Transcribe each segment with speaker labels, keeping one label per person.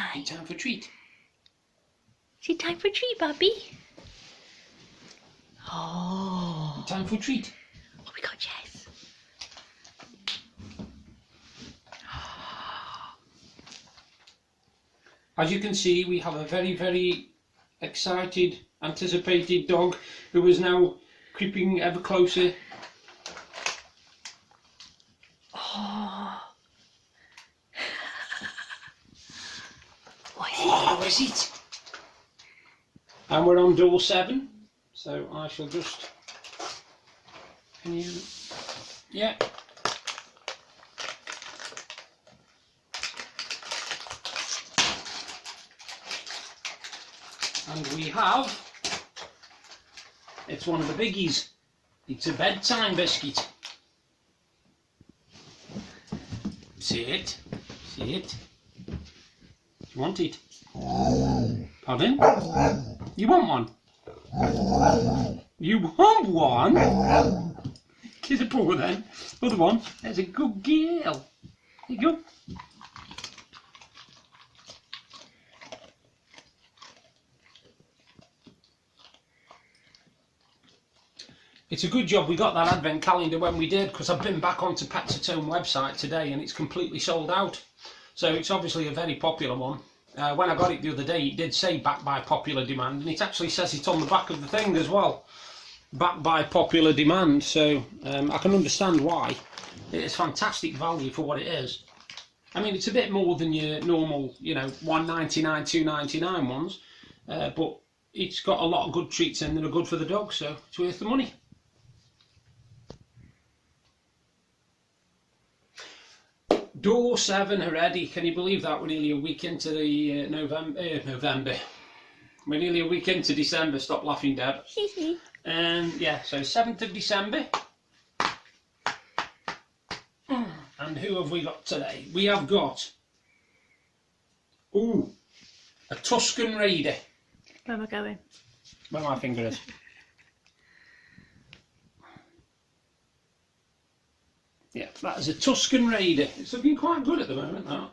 Speaker 1: time.
Speaker 2: Time for a treat.
Speaker 1: Is it time for a treat, Bobby? Oh.
Speaker 2: Time for a treat.
Speaker 1: Oh, we got Jess.
Speaker 2: As you can see, we have a very, very excited, anticipated dog who is now creeping ever closer.
Speaker 1: Oh. What is it?
Speaker 2: What is it? And we're on door 7, so I shall just. Can you? Yeah. And we have. It's one of the biggies. It's a bedtime biscuit. See it? See it? You want it? Pardon? You want one? You want one? Kiss a paw then. Other one. There's a good girl. There you go. It's a good job we got that advent calendar when we did, because I've been back onto Pets at Home website today and it's completely sold out. So it's obviously a very popular one. When I got it the other day, it did say backed by popular demand, and it actually says it on the back of the thing as well. Backed by popular demand, so I can understand why. It is fantastic value for what it is. I mean, it's a bit more than your normal, you know, $1.99, $2.99 ones, but it's got a lot of good treats in that are good for the dog, so it's worth the money. Door 7 already. Can you believe that? We're nearly a week into the November. We're nearly a week into December. Stop laughing, Deb. Yeah, so 7th of December. And who have we got today? We have got a Tuscan Raider.
Speaker 1: Where am I going?
Speaker 2: Where my finger is. Yeah, that is a Tuscan Raider. It's looking quite good at the moment, that.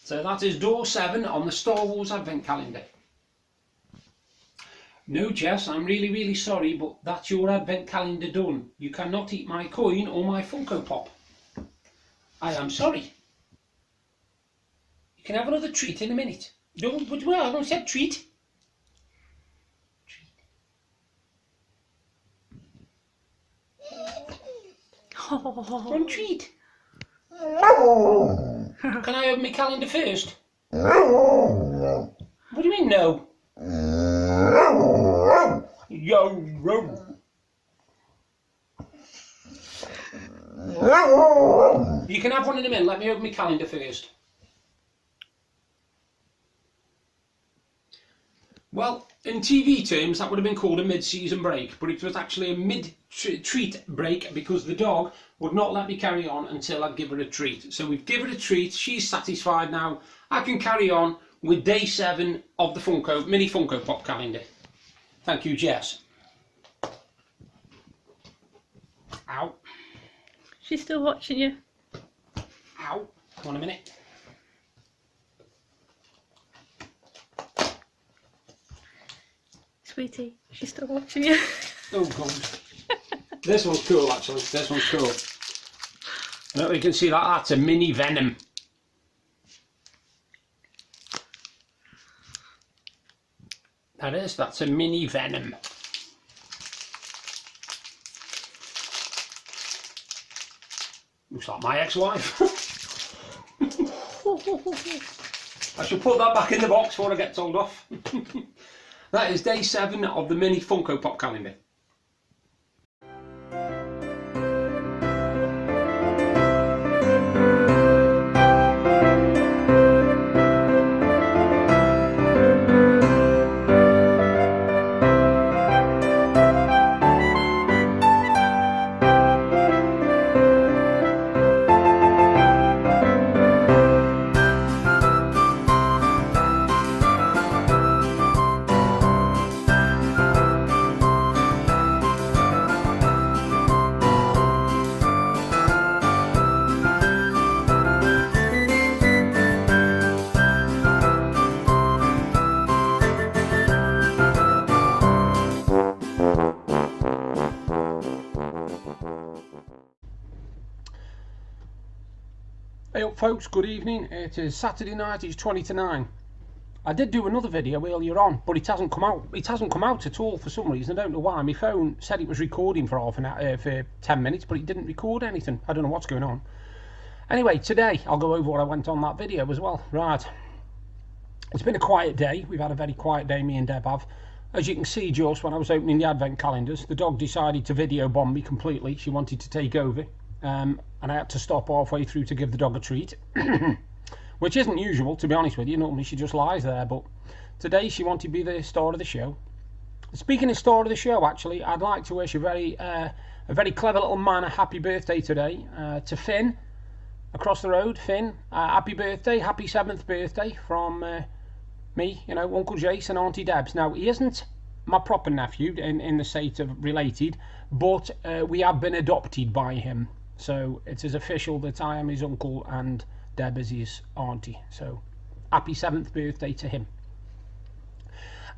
Speaker 2: So that is door 7 on the Star Wars Advent Calendar. No, Jess, I'm really, really sorry, but that's your Advent Calendar done. You cannot eat my coin or my Funko Pop. I am sorry. You can have another treat in a minute. Don't, but well, I don't say treat. One treat. Can I open my calendar first? What do you mean no? Yo. You can have one in a minute. Let me open my calendar first. Well, in TV terms, that would have been called a mid-season break, but it was actually a mid-treat break because the dog would not let me carry on until I'd give her a treat. So we've given her a treat, she's satisfied now, I can carry on with day 7 of the mini Funko Pop calendar. Thank you, Jess. Ow.
Speaker 1: She's still watching you.
Speaker 2: Ow. Come on a minute.
Speaker 1: Sweetie, she's still watching you.
Speaker 2: Oh god. This one's cool actually, this one's cool. I don't know if you can see that, that's a mini Venom. That's a mini Venom. Looks like my ex-wife. I shall put that back in the box before I get told off. That is day 7 of the mini Funko Pop calendar.
Speaker 3: folks, good evening. It is Saturday night, it's 20 to 9. I did do another video earlier on, but it hasn't come out. It hasn't come out at all for some reason. I don't know why. My phone said it was recording for half an hour, for 10 minutes, but it didn't record anything. I don't know what's going on. Anyway, today I'll go over what I went on that video as well. Right. It's been a quiet day. We've had a very quiet day, me and Deb have. As you can see, just when I was opening the advent calendars, the dog decided to video bomb me completely. She wanted to take over. And I had to stop halfway through to give the dog a treat. Which isn't usual, to be honest with you. Normally she just lies there, but today she wanted to be the star of the show. Speaking of star of the show, actually, I'd like to wish a very clever little man a happy birthday today. To Finn, across the road. Finn, happy birthday, happy 7th birthday from me, you know, Uncle Jace and Auntie Debs. Now, he isn't my proper nephew in the state of related, but we have been adopted by him. So it is official that I am his uncle and Deb is his auntie. So happy 7th birthday to him.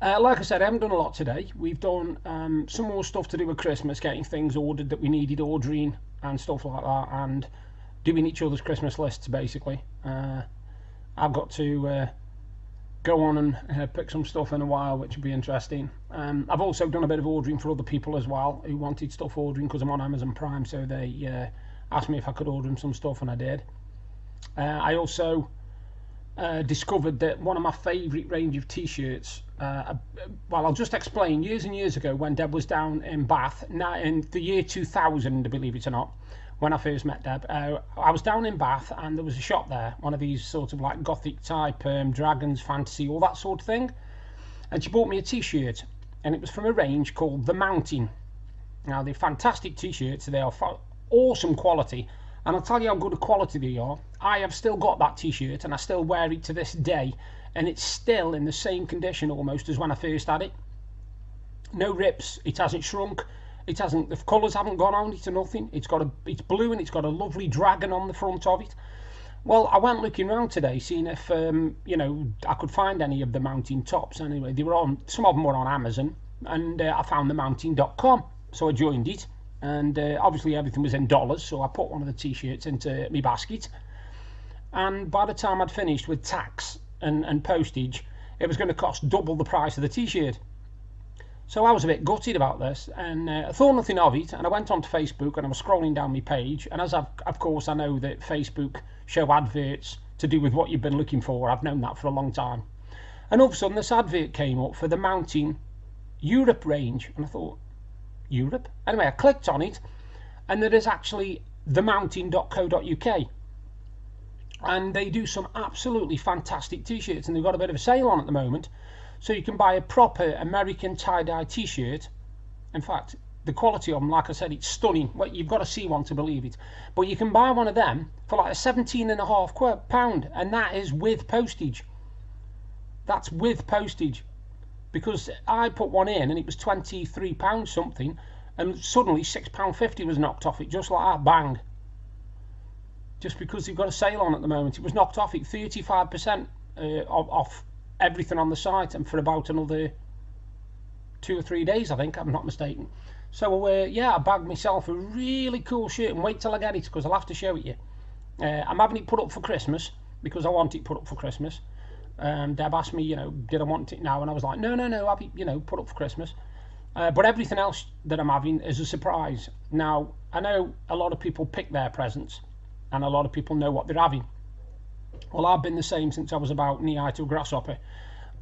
Speaker 3: Like I said, I haven't done a lot today. We've done some more stuff to do with Christmas, getting things ordered that we needed ordering and stuff like that, and doing each other's Christmas lists basically. I've got to go on and pick some stuff in a while, which will be interesting. I've also done a bit of ordering for other people as well who wanted stuff ordering because I'm on Amazon Prime, so they asked me if I could order them some stuff, and I did. I also discovered that one of my favourite range of t-shirts, well, I'll just explain. Years and years ago, when Deb was down in Bath, now in the year 2000, believe it or not, when I first met Deb, I was down in Bath and there was a shop there, one of these sort of like gothic type, dragons, fantasy, all that sort of thing, and she bought me a t-shirt, and it was from a range called The Mountain. Now, they're fantastic t-shirts, they are awesome quality, and I'll tell you how good a quality they are. I have still got that t-shirt and I still wear it to this day, and it's still in the same condition almost as when I first had it. No rips, it hasn't shrunk, it hasn't, the colours haven't gone on it or nothing. It's blue and it's got a lovely dragon on the front of it. Well, I went looking around today, seeing if you know, I could find any of the Mountain tops. Anyway, they were on, some of them were on Amazon, and I found themountain.com, so I joined it. And obviously everything was in dollars, so I put one of the t-shirts into my basket, and by the time I'd finished with tax and postage, it was going to cost double the price of the t-shirt. So I was a bit gutted about this, and I thought nothing of it, and I went onto Facebook and I was scrolling down my page, and as of course I know that Facebook show adverts to do with what you've been looking for. I've known that for a long time, and all of a sudden this advert came up for the Mountain Europe range, and I thought, Europe? Anyway, I clicked on it, and there is actually themountain.co.uk, and they do some absolutely fantastic t-shirts, and they've got a bit of a sale on at the moment, so you can buy a proper American tie-dye t-shirt. In fact, the quality of them, like I said, it's stunning. Well, you've got to see one to believe it, but you can buy one of them for like £17.50, and that is with postage. That's with postage. Because I put one in and it was £23 something, and suddenly £6.50 was knocked off it, just like that, bang. Just because they've got a sale on at the moment, it was knocked off it 35% off everything on the site, and for about another 2 or 3 days, I think, I'm not mistaken. So yeah, I bagged myself a really cool shirt, and wait till I get it because I'll have to show it you. I'm having it put up for Christmas because I want it put up for Christmas. Deb asked me, you know, did I want it now, and I was like, no, have it, you know, put up for Christmas. But everything else that I'm having is a surprise. Now, I know a lot of people pick their presents, and a lot of people know what they're having. Well, I've been the same since I was about knee high to a grasshopper,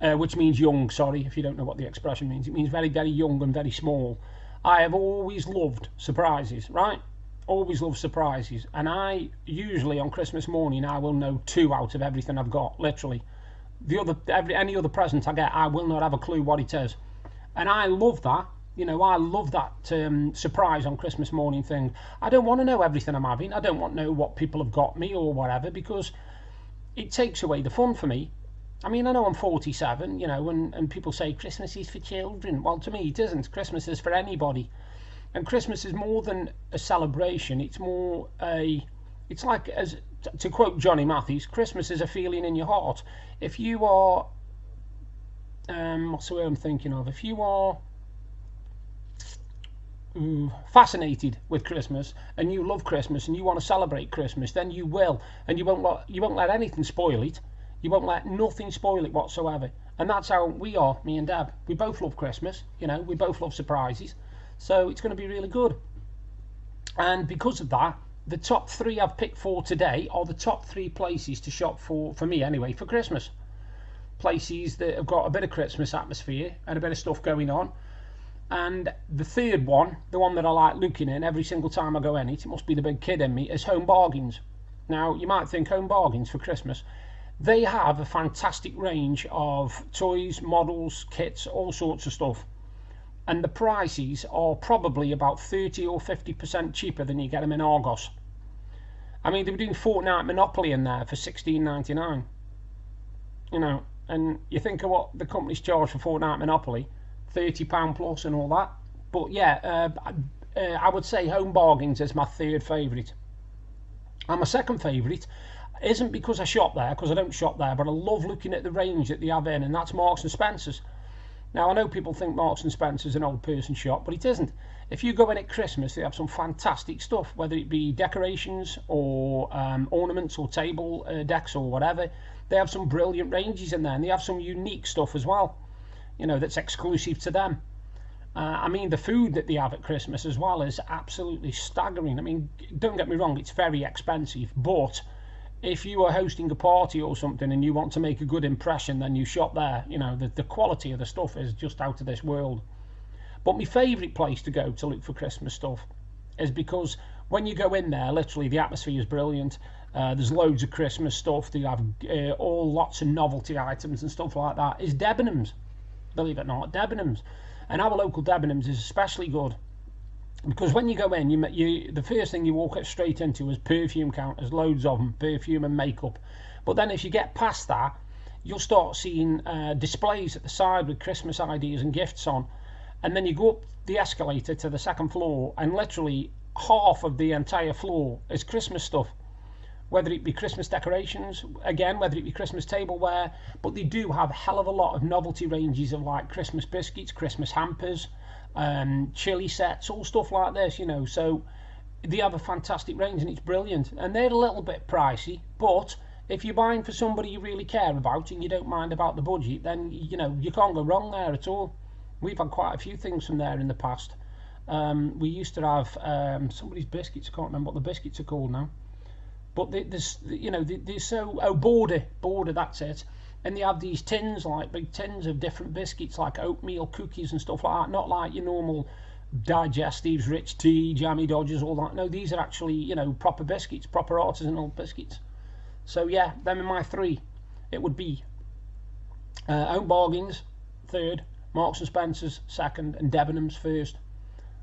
Speaker 3: which means young, sorry, if you don't know what the expression means. It means very, very young and very small. I have always loved surprises, right? Always loved surprises. And I usually, on Christmas morning, I will know 2 out of everything I've got, literally. Any other present I get, I will not have a clue what it is, and I love that. You know, I love that surprise on Christmas morning thing. I don't want to know everything I'm having. I don't want to know what people have got me or whatever, because it takes away the fun for me. I mean, I know I'm 47, you know, and people say Christmas is for children. Well, to me it isn't. Christmas is for anybody, and Christmas is more than a celebration. It's more it's like, as to quote Johnny Matthews, Christmas is a feeling in your heart. If you are, what's the word I'm thinking of? If you are fascinated with Christmas and you love Christmas and you want to celebrate Christmas, then you will, and you won't let anything spoil it. You won't let nothing spoil it whatsoever. And that's how we are, me and Deb. We both love Christmas, you know, we both love surprises. So it's going to be really good. And because of that, the top 3 I've picked for today are the top 3 places to shop for me anyway, for Christmas. Places that have got a bit of Christmas atmosphere and a bit of stuff going on. And the third one, the one that I like looking in every single time I go in it must be the big kid in me, is Home Bargains. Now, you might think Home Bargains for Christmas. They have a fantastic range of toys, models, kits, all sorts of stuff. And the prices are probably about 30 or 50% cheaper than you get them in Argos. I mean, they were doing Fortnite Monopoly in there for $16.99. You know, and you think of what the companies charge for Fortnite Monopoly, £30 plus and all that. But yeah, I would say Home Bargains is my third favourite. And my second favourite isn't because I shop there, because I don't shop there, but I love looking at the range that they have in, and that's Marks and Spencer's. Now, I know people think Marks and Spencer's an old person shop, but it isn't. If you go in at Christmas, they have some fantastic stuff, whether it be decorations or ornaments or table decks or whatever. They have some brilliant ranges in there, and they have some unique stuff as well, you know, that's exclusive to them. I mean, the food that they have at Christmas as well is absolutely staggering. I mean, don't get me wrong, it's very expensive, but if you are hosting a party or something and you want to make a good impression, then you shop there. You know, the quality of the stuff is just out of this world. But my favourite place to go to look for Christmas stuff is because when you go in there, literally the atmosphere is brilliant. There's loads of Christmas stuff. They have all lots of novelty items and stuff like that. Is Debenhams, believe it or not, Debenhams. And our local Debenhams is especially good. Because when you go in, the first thing you walk straight into is perfume counters, loads of them, perfume and makeup. But then if you get past that, you'll start seeing displays at the side with Christmas ideas and gifts on. And then you go up the escalator to the second floor, and literally half of the entire floor is Christmas stuff. Whether it be Christmas decorations, again, whether it be Christmas tableware, but they do have a hell of a lot of novelty ranges of like Christmas biscuits, Christmas hampers, chili sets, all stuff like this, you know. So they have a fantastic range and it's brilliant, and they're a little bit pricey, but if you're buying for somebody you really care about and you don't mind about the budget, then you know you can't go wrong there at all. We've had quite a few things from there in the past. We used to have somebody's biscuits, I can't remember what the biscuits are called now, but there's, you know, they're so, border, that's it. And they have these tins, like big tins of different biscuits, like oatmeal cookies and stuff like that. Not like your normal digestives, rich tea, jammy dodgers, all that. No, these are actually, you know, proper biscuits, proper artisanal biscuits. So yeah, them are my 3. It would be Home Bargains third, Marks and Spencer's second, and Debenhams first.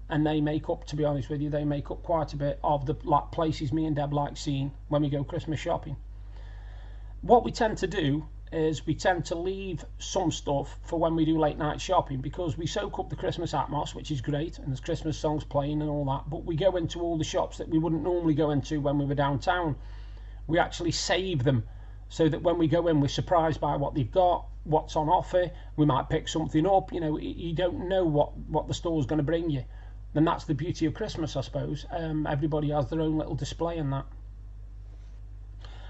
Speaker 3: And they make up, to be honest with you, they make up quite a bit of the places me and Deb like seeing when we go Christmas shopping. What we tend to do is we tend to leave some stuff for when we do late night shopping, because we soak up the Christmas atmosphere, which is great, and there's Christmas songs playing and all that, but we go into all the shops that we wouldn't normally go into when we were downtown. We actually save them so that when we go in, we're surprised by what they've got, what's on offer. We might pick something up, you know, you don't know what the store's going to bring you. And that's the beauty of Christmas, I suppose. Everybody has their own little display in that.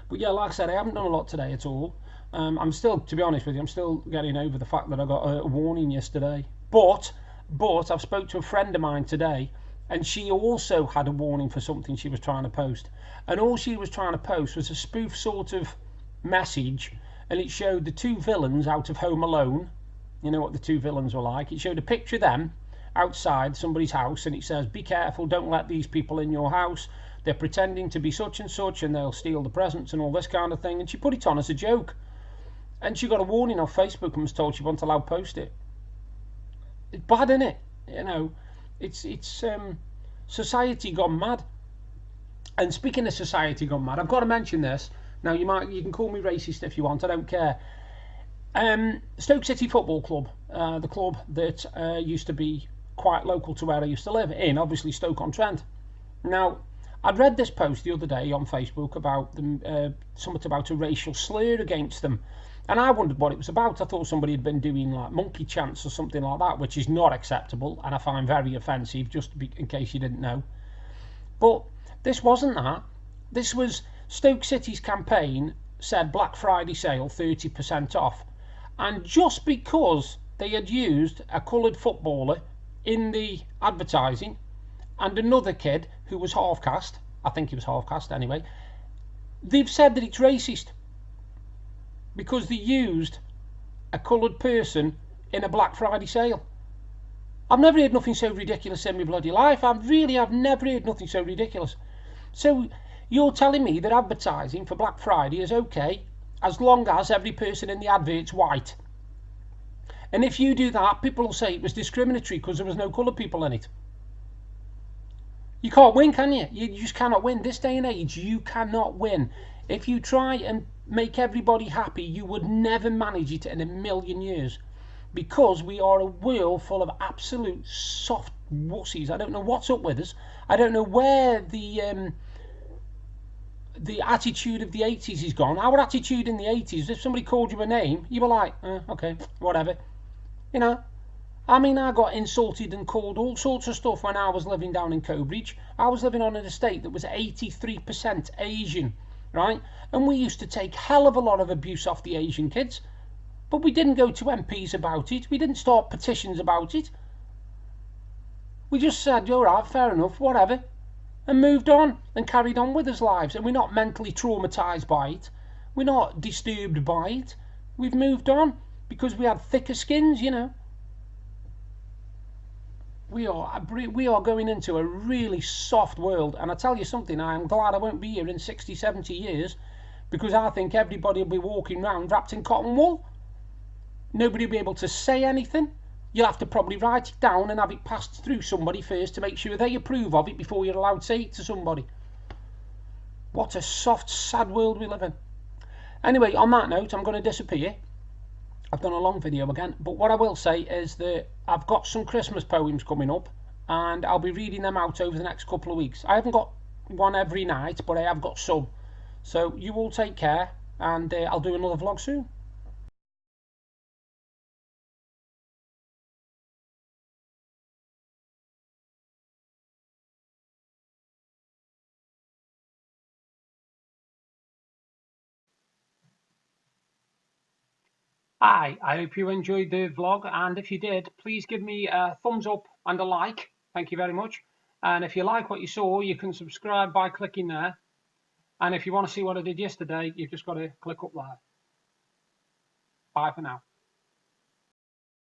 Speaker 3: But yeah, like I said, I haven't done a lot today at all. I'm still, to be honest with you, I'm still getting over the fact that I got a warning yesterday. But I've spoke to a friend of mine today, and she also had a warning for something she was trying to post. And all she was trying to post was a spoof sort of message, and it showed the 2 villains out of Home Alone. You know what the 2 villains were like. It showed a picture of them outside somebody's house, and it says, be careful, don't let these people in your house. They're pretending to be such and such, and they'll steal the presents and all this kind of thing. And she put it on as a joke. And she got a warning off Facebook and was told she wasn't allowed to post it. It's bad, isn't it? You know, it's society gone mad. And speaking of society gone mad, I've got to mention this. Now, you can call me racist if you want, I don't care. Stoke City Football Club, the club that used to be quite local to where I used to live in, obviously Stoke-on-Trent. Now, I'd read this post the other day on Facebook about them, something about a racial slur against them, and I wondered what it was about. I thought somebody had been doing like monkey chants or something like that, which is not acceptable and I find very offensive, just in case you didn't know. But this wasn't that. This was Stoke City's campaign said Black Friday sale 30% off, and just because they had used a coloured footballer in the advertising and another kid who was half caste, I think he was half caste anyway, they've said that it's racist because they used a coloured person in a Black Friday sale. I've never heard nothing so ridiculous in my bloody life. I've never heard nothing so ridiculous. So you're telling me that advertising for Black Friday is okay as long as every person in the advert's white? And if you do that, people will say it was discriminatory because there was no coloured people in it. You can't win, can you? You just cannot win. This day and age, you cannot win. If you try and make everybody happy, you would never manage it in a million years. Because we are a world full of absolute soft wussies. I don't know what's up with us. I don't know where the attitude of the 80s is gone. Our attitude in the 80s, if somebody called you a name, you were like, okay, whatever. You know, I mean, I got insulted and called all sorts of stuff when I was living down in Cobridge. I was living on an estate that was 83% Asian, right? And we used to take hell of a lot of abuse off the Asian kids. But we didn't go to MPs about it. We didn't start petitions about it. We just said, all right, fair enough, whatever. And moved on and carried on with our lives. And we're not mentally traumatised by it. We're not disturbed by it. We've moved on because we had thicker skins, you know. We are going into a really soft world. And I tell you something, I am glad I won't be here in 60, 70 years because I think everybody will be walking around wrapped in cotton wool. Nobody will be able to say anything. You'll have to probably write it down and have it passed through somebody first to make sure they approve of it before you're allowed to say it to somebody. What a soft, sad world we live in. Anyway, on that note, I'm going to disappear. I've done a long video again, but what I will say is that I've got some Christmas poems coming up and I'll be reading them out over the next couple of weeks. I haven't got one every night, but I have got some. So you all take care and I'll do another vlog soon. Hi, I hope you enjoyed the vlog, and if you did, please give me a thumbs up and a like. Thank you very much. And if you like what you saw, you can subscribe by clicking there. And if you want to see what I did yesterday, you've just got to click up there. Bye for now.